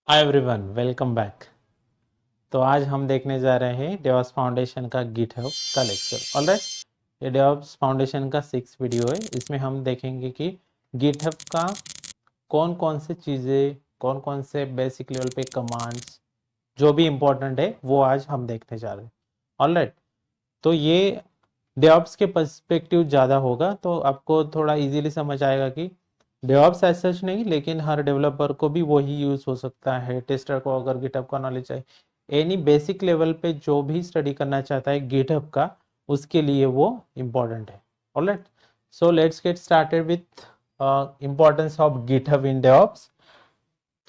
Hi everyone, welcome back. तो आज हम देखने जा रहे हैं डेवॉप्स फाउंडेशन का गिटहब का लेक्चर। ऑलराइट, ये डेवॉप्स फाउंडेशन का 6 वीडियो है। इसमें हम देखेंगे कि गिटहब का कौन कौन से चीज़ें, कौन कौन से बेसिक लेवल पे कमांड्स जो भी इम्पोर्टेंट है वो आज हम देखने जा रहे हैं। ऑलराइट, तो ये डेवॉप्स के पर्सपेक्टिव ज़्यादा होगा तो आपको थोड़ा इजीली समझ आएगा कि डेवॉप्स एज सच नहीं, लेकिन हर डेवलपर को भी वही यूज़ हो सकता है। टेस्टर को अगर गिटहब का नॉलेज चाहिए, एनी बेसिक लेवल पे जो भी स्टडी करना चाहता है गिटहब का, उसके लिए वो इम्पोर्टेंट है। Alright, so let's get started with importance of GitHub in DevOps.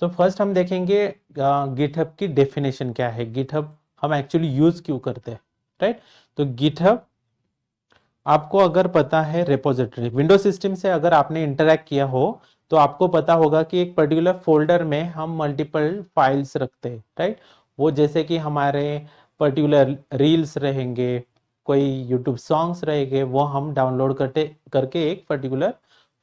तो फर्स्ट हम देखेंगे गिटहब की डेफिनेशन क्या है, गिटहब हम एक्चुअली यूज़ क्यों करते हैं। राइट, तो गिटहब आपको अगर पता है रिपोजिटरी, विंडोज सिस्टम से अगर आपने इंटरैक्ट किया हो तो आपको पता होगा कि एक पर्टिकुलर फोल्डर में हम मल्टीपल फाइल्स रखते हैं। राइट, वो जैसे कि हमारे पर्टिकुलर रील्स रहेंगे, कोई यूट्यूब सॉन्ग्स रहेंगे, वो हम डाउनलोड करते करके एक पर्टिकुलर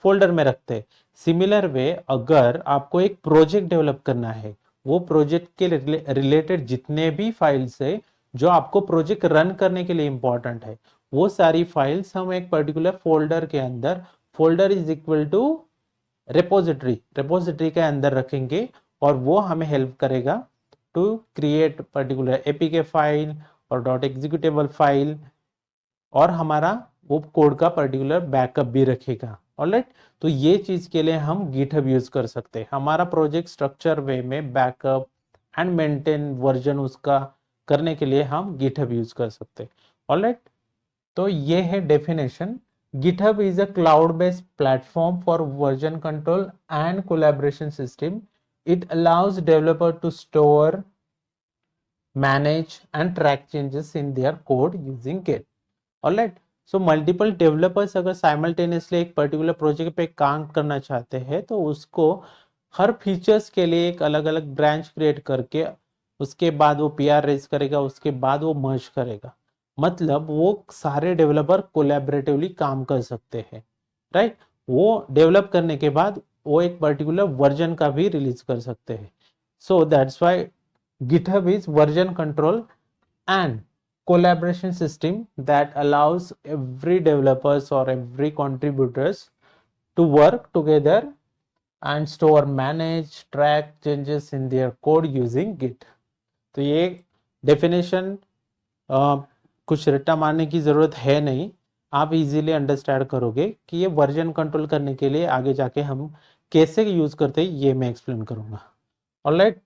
फोल्डर में रखते हैं। सिमिलर वे, अगर आपको एक प्रोजेक्ट डेवलप करना है, वो प्रोजेक्ट के रिलेटेड जितने भी फाइल्स है जो आपको प्रोजेक्ट रन करने के लिए इंपॉर्टेंट है, वो सारी फाइल्स हम एक पर्टिकुलर फोल्डर के अंदर, folder is equal to repository के अंदर रखेंगे और वो हमें हेल्प करेगा to create particular APK file और डॉट एग्जीक्यूटेबल फाइल, और हमारा वो कोड का पर्टिकुलर बैकअप भी रखेगा। ऑलराइट, तो ये चीज के लिए हम गिटहब यूज कर सकते हैं। हमारा प्रोजेक्ट स्ट्रक्चर वे में बैकअप एंड मेंटेन वर्जन उसका करने के लिए हम गिटहब यूज कर सकते हैं। ऑलराइट, तो ये है definition. GitHub is a cloud-based platform for version control and collaboration system. It allows developer to store, manage, and track changes in their code using Git. Alright, so multiple developers अगर simultaneously एक particular project पे काम करना चाहते हैं तो उसको हर features के लिए एक अलग अलग ब्रांच क्रिएट करके उसके बाद वो PR रेज करेगा, उसके बाद वो मर्ज करेगा। मतलब वो सारे डेवलपर कोलैबोरेटिवली काम कर सकते हैं। राइट, वो डेवलप करने के बाद वो एक पर्टिकुलर वर्जन का भी रिलीज कर सकते हैं। So that's why GitHub is version control and collaboration system that allows every developers or every contributors to work together and store, manage, track changes in their code using Git. तो ये definition कुछ रट्टा मारने की ज़रूरत है नहीं, आप इजीली अंडरस्टैंड करोगे कि ये वर्जन कंट्रोल करने के लिए आगे जाके हम कैसे यूज़ करते हैं, ये मैं एक्सप्लेन करूँगा। Alright,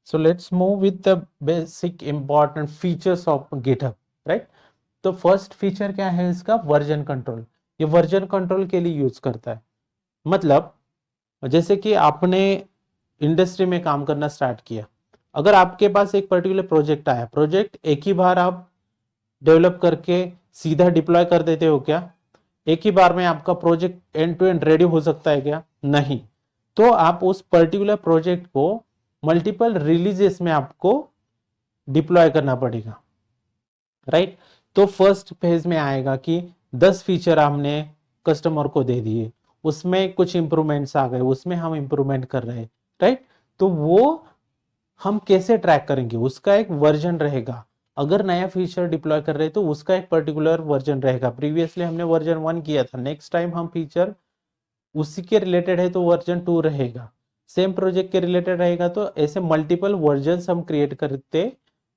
so let's move with the basic important features of GitHub. Right, तो फर्स्ट फीचर क्या है इसका, वर्जन कंट्रोल। ये वर्जन कंट्रोल के लिए यूज करता है। मतलब जैसे कि आपने इंडस्ट्री में काम करना स्टार्ट किया, अगर आपके पास एक पर्टिकुलर प्रोजेक्ट आया, प्रोजेक्ट एक ही बार आप डेवलप करके सीधा डिप्लॉय कर देते हो क्या? एक ही बार में आपका project end to end ready हो सकता है क्या? नहीं। तो आप उस पर्टिकुलर प्रोजेक्ट को मल्टीपल रिलीजेस में आपको डिप्लॉय करना पड़ेगा। राइट, तो फर्स्ट फेज में आएगा कि 10 फीचर हमने कस्टमर को दे दिए, उसमें कुछ इंप्रूवमेंट्स आ गए, उसमें हम इंप्रूवमेंट कर रहे हैं। राइट, तो वो हम कैसे ट्रैक करेंगे, उसका एक वर्जन रहेगा। अगर नया फीचर डिप्लॉय कर रहे हैं तो उसका एक पर्टिकुलर वर्जन रहेगा। प्रीवियसली हमने वर्जन 1 किया था, नेक्स्ट टाइम हम फीचर उसी के रिलेटेड है तो वर्जन 2 रहेगा, सेम प्रोजेक्ट के रिलेटेड रहेगा, तो ऐसे मल्टीपल वर्जन हम क्रिएट करते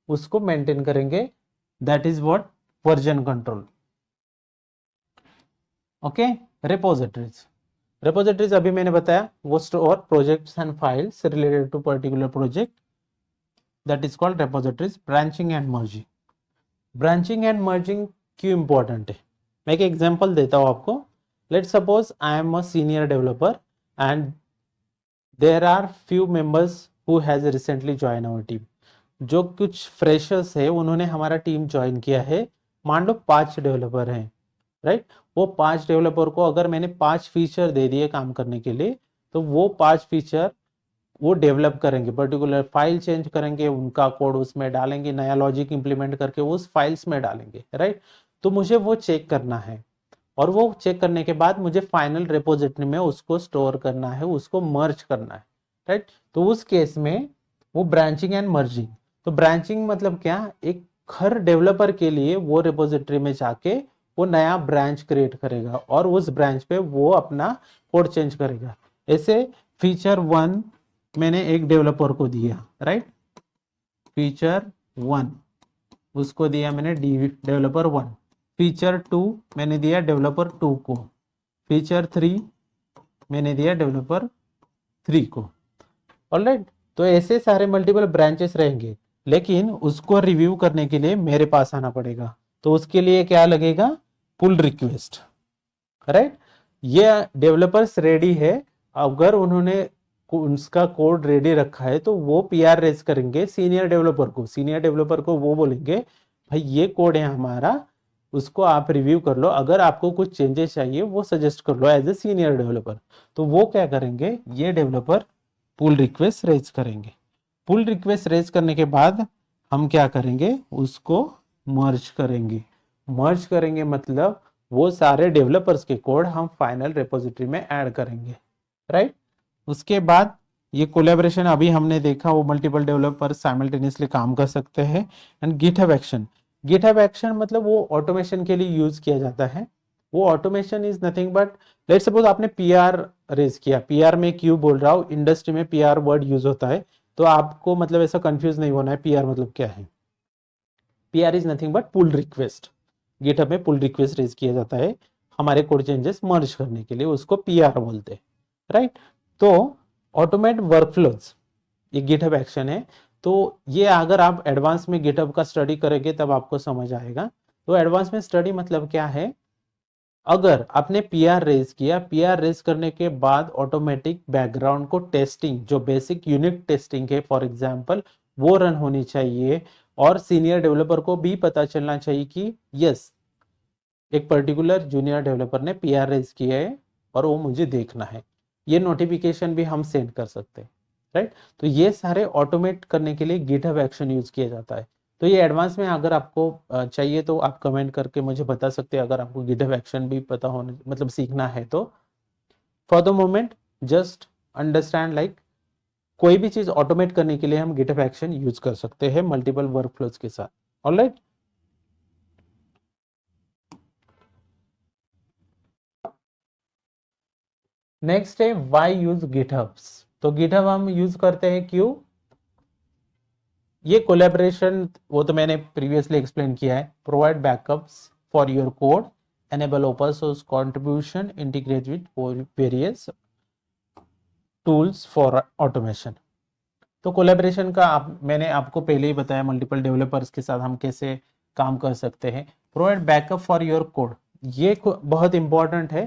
उसको मेंटेन करेंगे। That is what version control. Okay, repositories, repositories अभी मैंने बताया वो store projects and files related to particular project, that is called repositories. Branching and merging, branching and merging क्यों इंपॉर्टेंट है, मैं एक एग्जांपल देता हूं आपको। Let's suppose I am a senior developer and there are few members who has recently join our team. जो कुछ freshers है उन्होंने हमारा टीम ज्वाइन किया है, मान लो 5 डेवलपर हैं। राइट, वो 5 डेवलपर को अगर मैंने 5 फीचर दे दिए काम करने के लिए, तो वो 5 फीचर वो डेवलप करेंगे, पर्टिकुलर फाइल चेंज करेंगे, उनका कोड उसमें डालेंगे, नया लॉजिक इंप्लीमेंट करके उस फाइल्स में डालेंगे। राइट, तो मुझे वो चेक करना है और वो चेक करने के बाद मुझे फाइनल रिपोजिटरी में उसको स्टोर करना है, उसको मर्ज करना है। राइट, तो उस केस में वो ब्रांचिंग एंड मर्जिंग। तो ब्रांचिंग मतलब क्या, एक हर डेवलपर के लिए वो रिपोजिटरी में जाके वो नया ब्रांच क्रिएट करेगा और उस ब्रांच पे वो अपना कोड चेंज करेगा। ऐसे फीचर 1 मैंने एक डेवलपर को दिया, राइट, फीचर 1 उसको दिया मैंने डेवलपर 1, फीचर 2 मैंने दिया डेवलपर 2 को, फीचर 3 मैंने दिया डेवलपर 3 को। ऑलराइट, तो ऐसे सारे मल्टीपल ब्रांचेस रहेंगे, लेकिन उसको रिव्यू करने के लिए मेरे पास आना पड़ेगा। तो उसके लिए क्या लगेगा, पुल रिक्वेस्ट, राइट। ये डेवलपर्स रेडी है, अगर उन्होंने उसका कोड रेडी रखा है तो वो पीआर रेज करेंगे सीनियर डेवलपर को। सीनियर डेवलपर को वो बोलेंगे भाई ये कोड है हमारा, उसको आप रिव्यू कर लो, अगर आपको कुछ चेंजेस चाहिए वो सजेस्ट कर लो एज ए सीनियर डेवलपर। तो वो क्या करेंगे, ये डेवलपर पुल रिक्वेस्ट रेज करेंगे। पुल रिक्वेस्ट रेज करने के बाद हम क्या करेंगे, उसको मर्ज करेंगे। मर्ज करेंगे मतलब वो सारे डेवलपर्स के कोड हम फाइनल रिपोजिटरी में ऐड करेंगे, राइट। उसके बाद ये कोलैबोरेशन अभी हमने देखा, वो मल्टीपल डेवलपर्स साइमल्टेनियसली काम कर सकते हैं। And GitHub action, GitHub action मतलब वो ऑटोमेशन के लिए यूज किया जाता है। वो automation is nothing but, let suppose आपने पीआर रेज किया, पीआर में क्यों बोल रहा हूँ, इंडस्ट्री में पीआर वर्ड यूज होता है, तो आपको मतलब ऐसा कंफ्यूज नहीं होना है पीआर मतलब क्या है। PR is nothing but pull request. GitHub में पुल रिक्वेस्ट रेज किया जाता है हमारे कोड चेंजेस मर्ज करने के लिए, उसको पीआर बोलते हैं, राइट। तो ऑटोमेट वर्कफ्लोज ये गिटहब एक्शन है। तो ये अगर आप एडवांस में गिटहब का स्टडी करेंगे तब आपको समझ आएगा। तो एडवांस में स्टडी मतलब क्या है, अगर आपने पीआर रेज किया, पीआर रेज करने के बाद ऑटोमेटिक बैकग्राउंड को टेस्टिंग, जो बेसिक यूनिट टेस्टिंग है फॉर एग्जांपल, वो रन होनी चाहिए। और सीनियर डेवलपर को भी पता चलना चाहिए कि यस एक पर्टिकुलर जूनियर डेवलपर ने पीआर रेज किया है और वो मुझे देखना है। ये नोटिफिकेशन भी हम सेंड कर सकते हैं, राइट। तो ये सारे ऑटोमेट करने के लिए गिटहब एक्शन यूज किया जाता है। तो ये एडवांस में अगर आपको चाहिए तो आप कमेंट करके मुझे बता सकते हैं, अगर आपको गिटहब एक्शन भी पता होने मतलब सीखना है तो। For the moment just understand like कोई भी चीज ऑटोमेट करने के लिए हम गिटहब एक्शन यूज कर सकते हैं मल्टीपल वर्कफ्लोज के साथ। ऑलराइट, नेक्स्ट है वाई यूज गिटहब्स। तो गिटहब हम यूज करते हैं क्यों, ये कोलैबोरेशन वो तो मैंने प्रीवियसली एक्सप्लेन किया है। Provide backups for your code, enable open source contribution, integrate with various tools for automation. तो कोलैबोरेशन का मैंने आपको पहले ही बताया, मल्टीपल डेवलपर्स के साथ हम कैसे काम कर सकते हैं। Provide backup for your code, ये बहुत इंपॉर्टेंट है।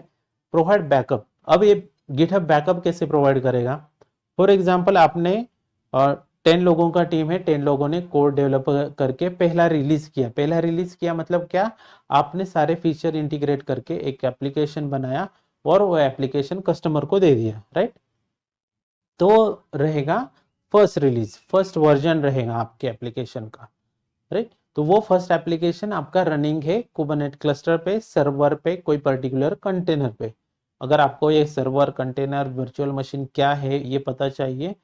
प्रोवाइड बैकअप, अब ये गिटहब बैकअप कैसे प्रोवाइड करेगा। फॉर एग्जांपल आपने 10 लोगों का टीम है, 10 लोगों ने कोड डेवलप करके पहला रिलीज किया। पहला रिलीज किया मतलब क्या, आपने सारे फीचर इंटीग्रेट करके एक एप्लीकेशन बनाया और वो एप्लीकेशन कस्टमर को दे दिया, राइट। तो रहेगा फर्स्ट रिलीज, फर्स्ट वर्जन रहेगा आपके एप्लीकेशन का, राइट। तो वो फर्स्ट एप्लीकेशन आपका रनिंग है कुबरनेट क्लस्टर पे, सर्वर पे, कोई पर्टिकुलर कंटेनर पे। अगर आपको ये सर्वर, कंटेनर, वर्चुअल मशीन क्या है ये पता चाहिए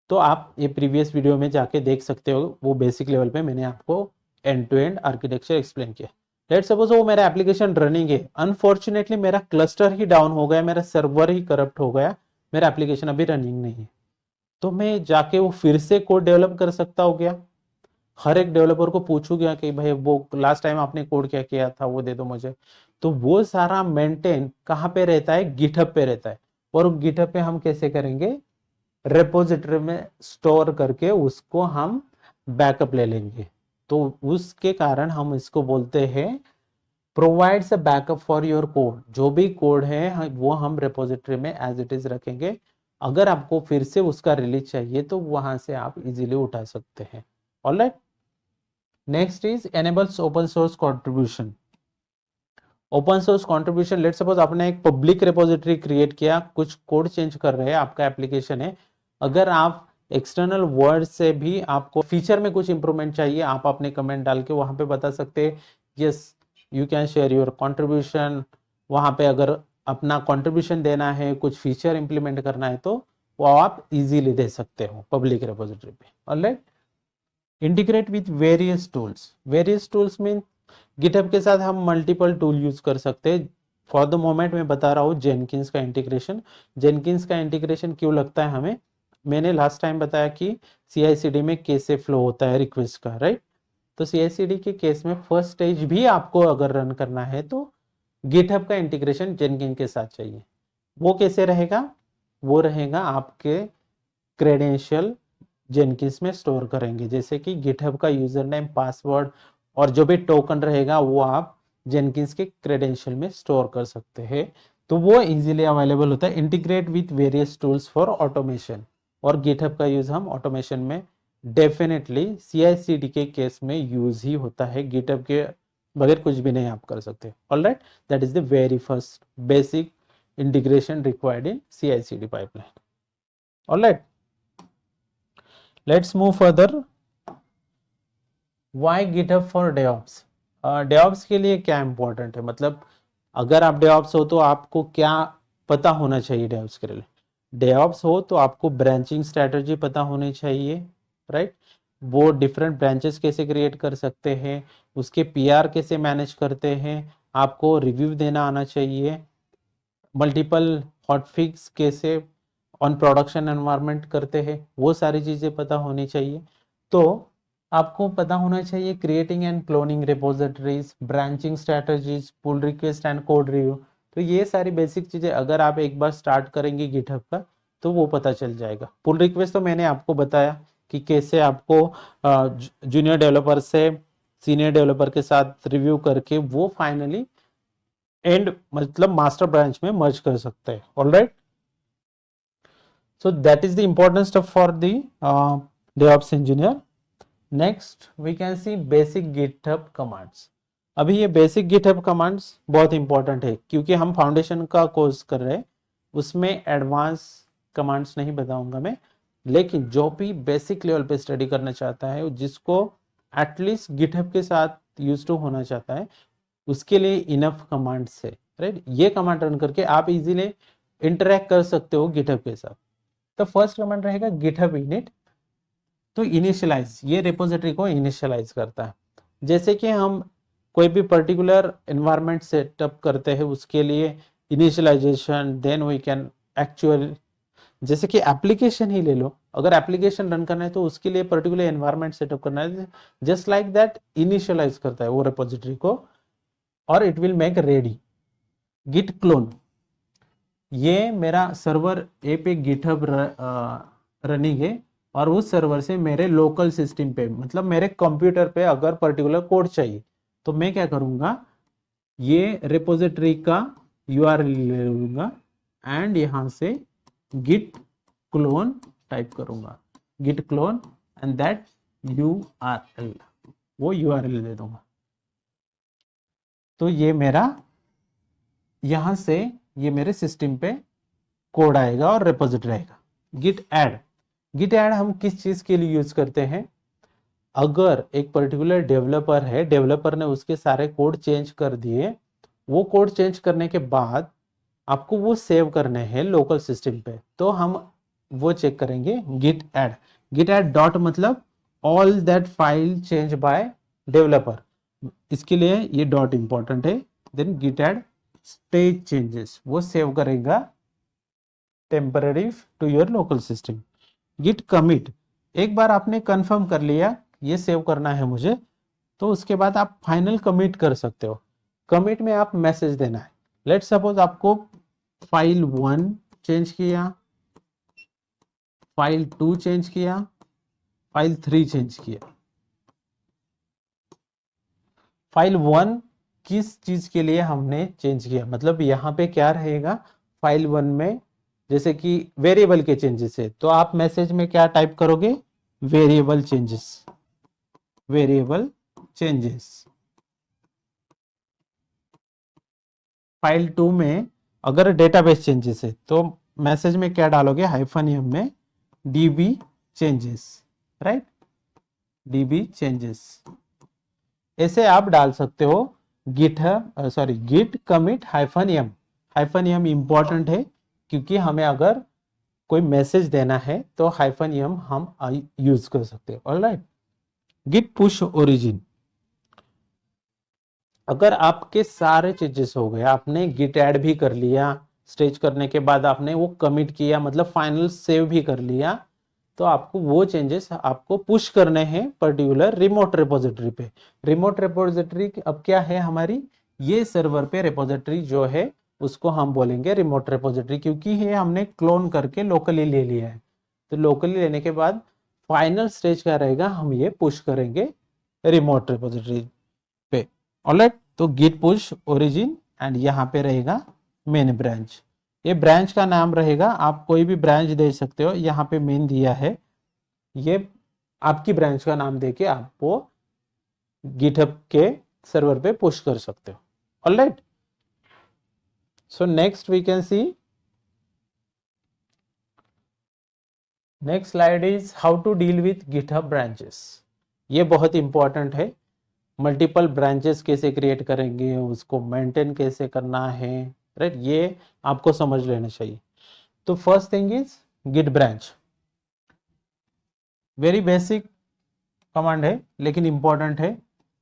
तो आप ये प्रीवियस वीडियो में जाके देख सकते हो। वो बेसिक लेवल पे मैंने आपको end to end architecture explain किया। लेट्स सपोज वो मेरा एप्लीकेशन रनिंग है, अनफॉर्चुनेटली मेरा क्लस्टर ही डाउन हो गया, मेरा सर्वर ही करप्ट हो गया, मेरा एप्लीकेशन अभी रनिंग नहीं है, तो मैं जाके वो फिर से कोड डेवलप कर सकता हूँ क्या। हर एक डेवलपर को पूछूंगा कि भाई वो लास्ट टाइम आपने कोड क्या किया था वो दे दो मुझे। तो वो सारा मेंटेन कहाँ पे रहता है, गिटहब पे रहता है। और गिटहब पे हम कैसे करेंगे, रेपोजिटरी में स्टोर करके उसको हम बैकअप ले लेंगे। तो उसके कारण हम इसको बोलते हैं provides a backup for your code. जो भी कोड है वो हम रेपोजिटरी में एज इट इज रखेंगे, अगर आपको फिर से उसका रिलीज चाहिए तो वहां से आप इजीली उठा सकते हैं। Alright, next is enables open source contribution. Open source contribution, let suppose आपने एक पब्लिक रिपोजिटरी क्रिएट किया, कुछ कोड चेंज कर रहे हैं, आपका एप्लीकेशन है, अगर आप एक्सटर्नल वर्ड से भी आपको फीचर में कुछ इंप्रूवमेंट चाहिए, आप अपने कमेंट डाल के वहां पे बता सकते हैं, yes you can share your contribution. वहां पे अगर अपना कंट्रीब्यूशन देना है, कुछ फीचर इंप्लीमेंट करना है तो वो आप इजीली दे सकते हो पब्लिक रिपोजिटरी पे। Alright, integrate with various tools mean GitHub के साथ हम मल्टीपल टूल यूज कर सकते हैं। फॉर द मोमेंट मैं बता रहा हूँ जेनकिंस का इंटीग्रेशन। जेनकिंस का इंटीग्रेशन क्यों लगता है हमें, मैंने लास्ट टाइम बताया कि CI/CD में कैसे फ्लो होता है रिक्वेस्ट का, राइट। तो CI/CD के केस में फर्स्ट स्टेज भी आपको अगर रन करना है तो गिटहब का इंटीग्रेशन जेनकिंस के साथ चाहिए। वो कैसे रहेगा, वो रहेगा आपके क्रेडेंशियल जेनकिंस में स्टोर करेंगे, जैसे कि गिटहब का यूजर नेम, पासवर्ड और जो भी टोकन रहेगा वो आप जेनकिंस के क्रेडेंशियल में स्टोर कर सकते हैं। तो वो इजीली अवेलेबल होता है। Integrate with various tools for automation, और गिटहब का यूज हम ऑटोमेशन में डेफिनेटली CI/CD के केस में यूज ही होता है। गिटहब के बगैर कुछ भी नहीं आप कर सकते। Alright, that is the very first basic integration required in CI/CD pipeline. All right, let's move further. Why GitHub for DevOps? DevOps के लिए क्या important है, मतलब अगर आप DevOps हो तो आपको क्या पता होना चाहिए DevOps के लिए। DevOps हो तो आपको ब्रांचिंग स्ट्रेटजी पता होनी चाहिए, राइट। वो डिफरेंट ब्रांचेस कैसे क्रिएट कर सकते हैं, उसके PR कैसे मैनेज करते हैं, आपको रिव्यू देना आना चाहिए, मल्टीपल हॉटफिक्स कैसे ऑन प्रोडक्शन एनवायरनमेंट करते हैं, वो सारी चीज़ें पता होनी चाहिए। तो आपको पता होना चाहिए creating and cloning repositories, branching strategies, pull request and code review. तो ये सारी बेसिक चीज़ें अगर आप एक बार स्टार्ट करेंगे गिटहब का तो वो पता चल जाएगा। पुल रिक्वेस्ट तो मैंने आपको बताया कि कैसे आपको जूनियर डेवलपर से सीनियर डेवलपर के साथ रिव्यू करके वो फाइनली एंड मतलब मास्टर ब्रांच में मर्ज कर सकते हैं। Alright, so that is the important step for the DevOps engineer. Next we can see basic GitHub commands. अभी ये बेसिक गिटहब कमांड्स बहुत इंपॉर्टेंट है क्योंकि हम फाउंडेशन का कोर्स कर रहे हैं, उसमें एडवांस कमांड्स नहीं बताऊंगा मैं, लेकिन जो भी बेसिक लेवल पे स्टडी करना चाहता है, जिसको एटलीस्ट गिटहब के साथ यूज टू होना चाहता है, उसके लिए इनफ कमांड्स है, राइट। ये कमांड रन करके आप इजीली इंटरेक्ट कर सकते हो गिटहब के साथ। तो फर्स्ट कमांड रहेगा गिटहब इनिट। तो इनिशियलाइज, ये रिपोजिटरी को इनिशियलाइज करता है। जैसे कि हम कोई भी पर्टिकुलर एनवायरनमेंट सेटअप करते हैं, उसके लिए initialization, then we can actual, जैसे कि एप्लीकेशन ही ले लो, अगर एप्लीकेशन रन करना है तो उसके लिए पर्टिकुलर एनवायरनमेंट सेटअप करना है, जस्ट लाइक दैट इनिशियलाइज करता है वो रिपोजिटरी को और it will make ready. Git clone, ये मेरा सर्वर ए पे गिटहब रनिंग है और उस सर्वर से मेरे लोकल सिस्टम पे, मतलब मेरे कंप्यूटर पे अगर पर्टिकुलर कोड चाहिए तो मैं क्या करूंगा, ये रिपोजिटरी का URL ले लूंगा एंड यहां से गिट क्लोन टाइप करूंगा, git clone and that URL, वो URL दे दूंगा। तो ये मेरा यहां से ये मेरे सिस्टम पे कोड आएगा और रिपोजिटरी आएगा। गिट ऐड हम किस चीज के लिए यूज करते हैं, अगर एक पर्टिकुलर डेवलपर है, डेवलपर ने उसके सारे कोड चेंज कर दिए, वो कोड चेंज करने के बाद आपको वो सेव करने हैं लोकल सिस्टम पे, तो हम वो चेक करेंगे गिट ऐड डॉट मतलब all that file change by developer, इसके लिए ये डॉट इंपॉर्टेंट है। Then git add stage changes, वो सेव करेगा temporary to your local system. Git commit, एक बार आपने कंफर्म कर लिया ये सेव करना है मुझे, तो उसके बाद आप फाइनल कमिट कर सकते हो। कमिट में आप मैसेज देना है, लेट सपोज आपको फाइल 1 चेंज किया, फाइल 2 चेंज किया, फाइल 3 चेंज किया। फाइल 1 किस चीज के लिए हमने चेंज किया, मतलब यहाँ पे क्या रहेगा फाइल 1 में, जैसे कि वेरिएबल के चेंजेस है तो आप मैसेज में क्या टाइप करोगे, variable changes, variable changes. File 2 में अगर डेटाबेस चेंजेस है तो मैसेज में क्या डालोगे, -m में db changes, right, db changes. ऐसे आप डाल सकते हो git commit -m। -m important है क्योंकि हमें अगर कोई मैसेज देना है तो हाइफन एम हम यूज कर सकते हैं। ऑलराइट, गिट पुश ओरिजिन, अगर आपके सारे चेंजेस हो गए, आपने गिट ऐड भी कर लिया, स्टेज करने के बाद आपने वो कमिट किया, मतलब फाइनल सेव भी कर लिया, तो आपको वो चेंजेस आपको पुश करने हैं पर्टिकुलर रिमोट रिपोजिटरी पे। रिमोट रिपोजिटरी अब क्या है हमारी, ये सर्वर पे रिपोजिटरी जो है उसको हम बोलेंगे रिमोट रिपोजिटरी, क्योंकि ये हमने क्लोन करके लोकली ले लिया है। तो लोकली लेने के बाद फाइनल स्टेज क्या रहेगा, हम ये पुश करेंगे रिमोट रिपोजिटरी पे। ऑलराइट, तो गिट पुश ओरिजिन एंड यहाँ पे रहेगा मेन ब्रांच। ये ब्रांच का नाम रहेगा, आप कोई भी ब्रांच दे सकते हो, यहाँ पे मेन दिया है, ये आपकी ब्रांच का नाम देके आप वो गिटहब के सर्वर पे पुश कर सकते हो। Alright, so next we can see, next slide is how to deal with GitHub branches. ये बहुत इंपॉर्टेंट है, मल्टीपल ब्रांचेस कैसे क्रिएट करेंगे, उसको मेंटेन कैसे करना है, राइट, ये आपको समझ लेना चाहिए। तो first thing is git branch, very basic command है लेकिन इंपॉर्टेंट है।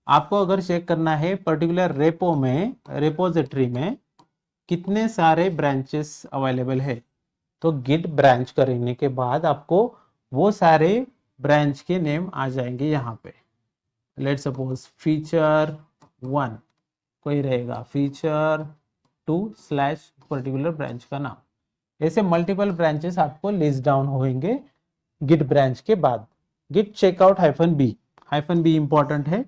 आपको अगर चेक करना है पर्टिकुलर रेपो में, रेपोजिटरी में कितने सारे ब्रांचेस अवेलेबल है, तो गिट ब्रांच करने के बाद आपको वो सारे ब्रांच के नेम आ जाएंगे यहाँ पे। लेट सपोज फीचर 1 कोई रहेगा, फीचर 2 स्लैश पर्टिकुलर ब्रांच का नाम, ऐसे मल्टीपल ब्रांचेस आपको लिस्ट डाउन होंगे गिट ब्रांच के बाद। Git checkout hyphen B important है,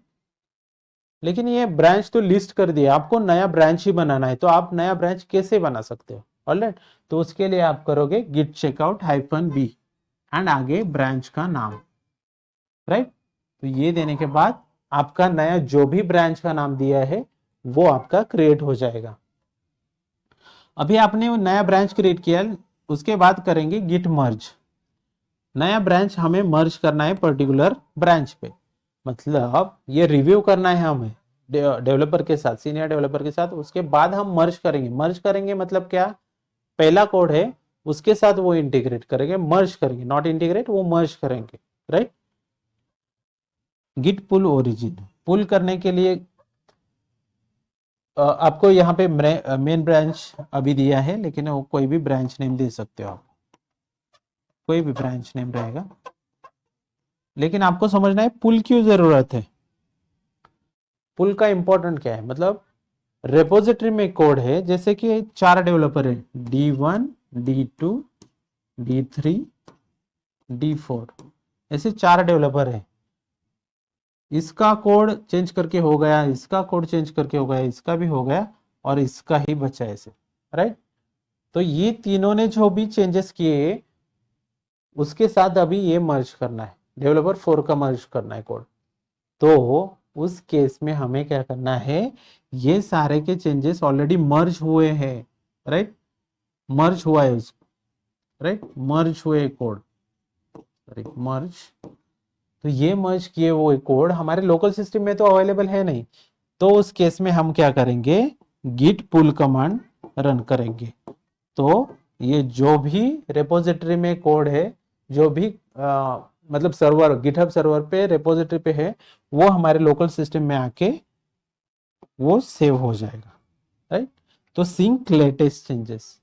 लेकिन ये ब्रांच तो लिस्ट कर दिया, आपको नया ब्रांच ही बनाना है, तो आप नया ब्रांच कैसे बना सकते हो। ऑलराइट, तो उसके लिए आप करोगे git checkout hyphen B and आगे ब्रांच का नाम, राइट। तो ये देने के बाद आपका नया जो भी ब्रांच का नाम दिया है वो आपका क्रिएट हो जाएगा। अभी आपने वो नया ब्रांच क्रिएट किया, उसके बाद करेंगे गिट मर्ज। नया ब्रांच हमें मर्ज करना है पर्टिकुलर ब्रांच पे, मतलब ये रिव्यू करना है हमें डेवलपर के साथ, सीनियर डेवलपर के साथ, उसके बाद हम मर्ज करेंगे। मर्ज करेंगे मतलब क्या, पहला कोड है उसके साथ वो इंटीग्रेट करेंगे, मर्ज करेंगे, नॉट इंटीग्रेट, वो मर्ज करेंगे, राइट। गिट पुल ओरिजिन, पुल करने के लिए आपको यहाँ पे मेन ब्रांच अभी दिया है, लेकिन वो कोई भी ब्रांच नेम दे सकते हो आप, कोई भी ब्रांच नेम रहेगा, लेकिन आपको समझना है पुल क्यों जरूरत है। पुल का इंपॉर्टेंट क्या है, मतलब रेपोजिटरी में कोड है, जैसे कि 4 डेवलपर है, D1 D2 D3 D4, ऐसे 4 डेवलपर है, इसका कोड चेंज करके हो गया, इसका कोड चेंज करके हो गया, इसका भी हो गया और इसका ही बचा ऐसे, राइट। तो ये तीनों ने जो भी चेंजेस किए उसके साथ अभी ये मर्ज करना है, डेवलपर 4 का मर्ज करना है कोड। तो उस केस में हमें क्या करना है, ये सारे के चेंजेस ऑलरेडी मर्ज हुए हैं, राइट, मर्ज हुआ है उसको, राइट, मर्ज हुए कोड, मर्ज। तो ये मर्ज किए हुए कोड हमारे लोकल सिस्टम में तो अवेलेबल है नहीं, तो उस केस में हम क्या करेंगे, गिट पुल कमांड रन करेंगे। तो ये जो भी रेपोजिटरी में कोड है, जो भी मतलब सर्वर गिटहब सर्वर पे रेपोजिटरी पे है, वो हमारे लोकल सिस्टम में आके वो सेव हो जाएगा, राइट। तो सिंक लेटेस्ट चेंजेस,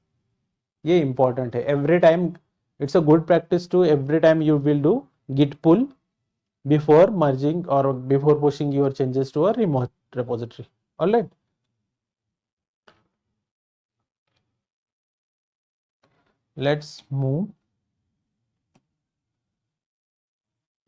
ये इंपॉर्टेंट है every time, it's a good practice to every time you will do git pull before merging or before pushing your changes to a remote repository. All right, let's move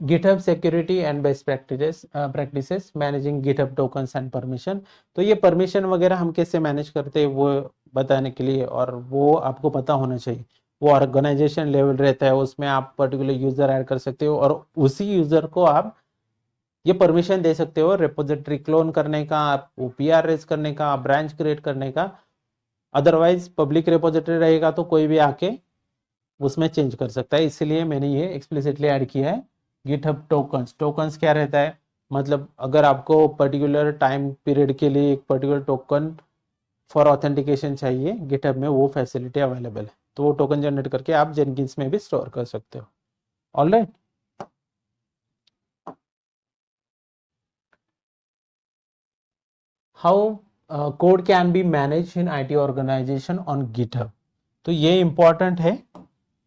GitHub security and best practices managing GitHub tokens and permission। तो ये permission वगैरह हम कैसे manage करते हैं वो बताने के लिए, और वो आपको पता होना चाहिए, वो ऑर्गेनाइजेशन लेवल रहता है, उसमें आप पर्टिकुलर यूजर ऐड कर सकते हो और उसी यूजर को आप ये परमिशन दे सकते हो रेपोजिटरी क्लोन करने का, OPR रेज करने का, ब्रांच क्रिएट करने का। अदरवाइज पब्लिक रेपोजिटरी रहेगा तो कोई भी आके उसमें चेंज कर सकता है, इसलिए मैंने ये एक्सप्लिसिटली ऐड किया है। गिटहब टोकन्स, टोकन्स क्या रहता है, मतलब अगर आपको पर्टिकुलर टाइम पीरियड के लिए एक पर्टिकुलर टोकन फॉर ऑथेंटिकेशन चाहिए गिटहब में, वो फैसिलिटी अवेलेबल है। तो वो टोकन जनरेट करके आप जेनकिंस में भी स्टोर कर सकते हो। Alright, how code can be manage in IT organization on GitHub. तो ये इंपॉर्टेंट है।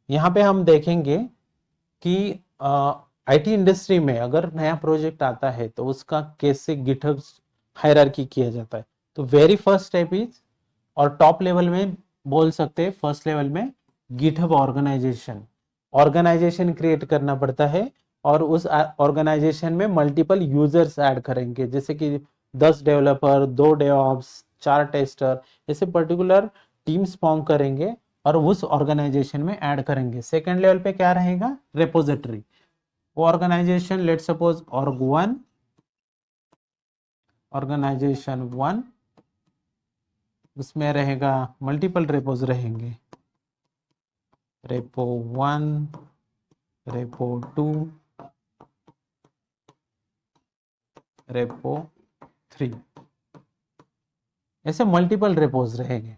यहाँ पे हम देखेंगे कि आईटी इंडस्ट्री में अगर नया प्रोजेक्ट आता है तो उसका कैसे गिटहब हायरार्की किया जाता है। तो वेरी फर्स्ट स्टेप इज, और टॉप लेवल में बोल सकते हैं, फर्स्ट लेवल में गिटहब ऑर्गेनाइजेशन क्रिएट करना पड़ता है। और उस ऑर्गेनाइजेशन में मल्टीपल यूजर्स ऐड करेंगे, जैसे कि 10 डेवलपर, 2 डेवऑप्स, 4 टेस्टर, ऐसे पर्टिकुलर टीम्स फॉर्म करेंगे और उस ऑर्गेनाइजेशन में ऐड करेंगे। सेकेंड लेवल पे क्या रहेगा, रेपोजिटरी। वो ऑर्गेनाइजेशन, लेट सपोज ऑर्गेनाइजेशन 1, उसमें रहेगा मल्टीपल रेपोज रहेंगे, रेपो 1, रेपो 2, रेपो 3, ऐसे मल्टीपल रेपोज रहेंगे,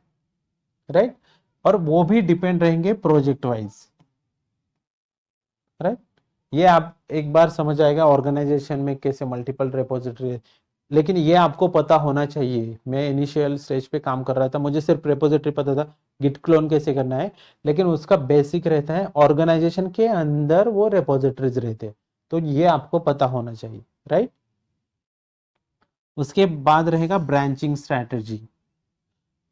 राइट। और वो भी डिपेंड रहेंगे प्रोजेक्ट वाइज, राइट। ये आप एक बार समझ आएगा ऑर्गेनाइजेशन में कैसे मल्टीपल रेपोजिटरी। लेकिन ये आपको पता होना चाहिए। मैं इनिशियल स्टेज पे काम कर रहा था, मुझे सिर्फ रेपोजिटरी पता था, गिट क्लोन कैसे करना है, लेकिन उसका बेसिक रहता है ऑर्गेनाइजेशन के अंदर वो रेपोजिटरीज रहते हैं, तो ये आपको पता होना चाहिए, राइट। उसके बाद रहेगा ब्रांचिंग स्ट्रैटेजी।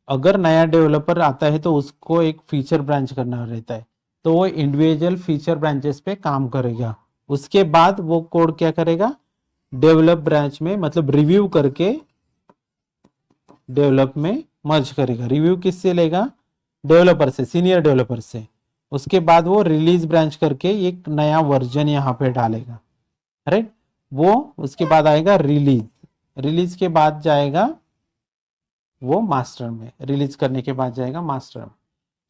अगर नया डेवलपर आता है तो उसको एक फीचर ब्रांच करना रहता है, तो वो इंडिविजुअल फीचर ब्रांचेस पे काम करेगा। उसके बाद वो कोड क्या करेगा, डेवलप ब्रांच में, मतलब रिव्यू करके डेवलप में मर्ज करेगा। रिव्यू किससे लेगा, डेवलपर से, सीनियर डेवलपर से। उसके बाद वो रिलीज ब्रांच करके एक नया वर्जन यहाँ पे डालेगा, राइट। वो उसके बाद आएगा रिलीज, रिलीज के बाद जाएगा वो मास्टर में, रिलीज करने के बाद जाएगा मास्टर में।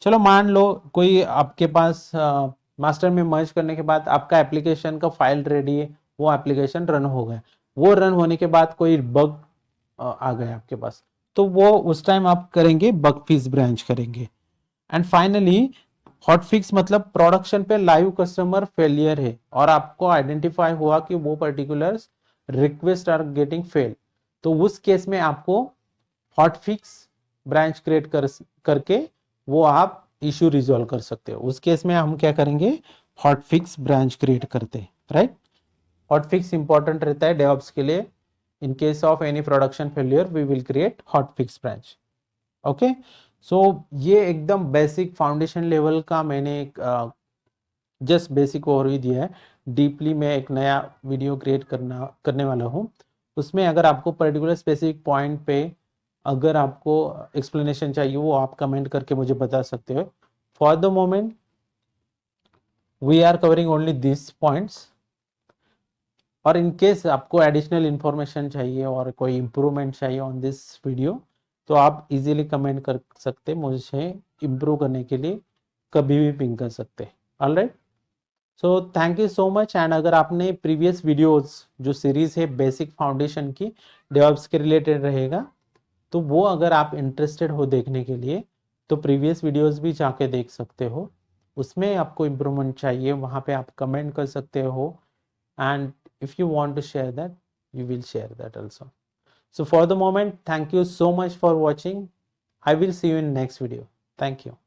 चलो मान लो कोई आपके पास मास्टर में मर्ज करने के बाद आपका एप्लीकेशन का फाइल रेडी है, वो एप्लीकेशन रन हो गया। वो रन होने के बाद कोई बग आ गया आपके पास, तो वो उस टाइम आप करेंगे बग फिक्स ब्रांच करेंगे। एंड फाइनली हॉट फिक्स, मतलब प्रोडक्शन पे लाइव कस्टमर फेलियर है और आपको आइडेंटिफाई हुआ कि वो particular request are getting fail, तो उस केस में आपको हॉट फिक्स ब्रांच क्रिएट करके वो आप इशू रिजॉल्व कर सकते हो। उस केस में हम क्या करेंगे, हॉट फिक्स ब्रांच क्रिएट करते हैं, राइट। हॉट फिक्स इंपॉर्टेंट रहता है डेवऑप्स के लिए। In case of any production failure we will create hot fix branch. Okay, so ये एकदम बेसिक फाउंडेशन लेवल का मैंने जस्ट बेसिक ओवरव्यू दिया है। डीपली मैं एक नया वीडियो क्रिएट करने वाला हूँ। उसमें अगर आपको पर्टिकुलर स्पेसिफिक पॉइंट पे अगर आपको एक्सप्लेनेशन चाहिए, वो आप कमेंट करके मुझे बता सकते हो। For the moment we are covering only this points, और इन केस आपको एडिशनल इंफॉर्मेशन चाहिए और कोई इंप्रूवमेंट चाहिए ऑन दिस वीडियो, तो आप इजीली कमेंट कर सकते, मुझे इम्प्रूव करने के लिए कभी भी पिंग कर सकते। Alright, so thank you so much. And अगर आपने प्रीवियस वीडियोस, जो सीरीज है बेसिक फाउंडेशन की, डेवऑप्स के रिलेटेड रहेगा, तो वो अगर आप इंटरेस्टेड हो देखने के लिए, तो प्रीवियस वीडियोस भी जाके देख सकते हो। उसमें आपको इम्प्रूवमेंट चाहिए, वहाँ पे आप कमेंट कर सकते हो, and if you want to share that, you will share that also. So for the moment, thank you so much for watching. I will see you in next video. Thank you.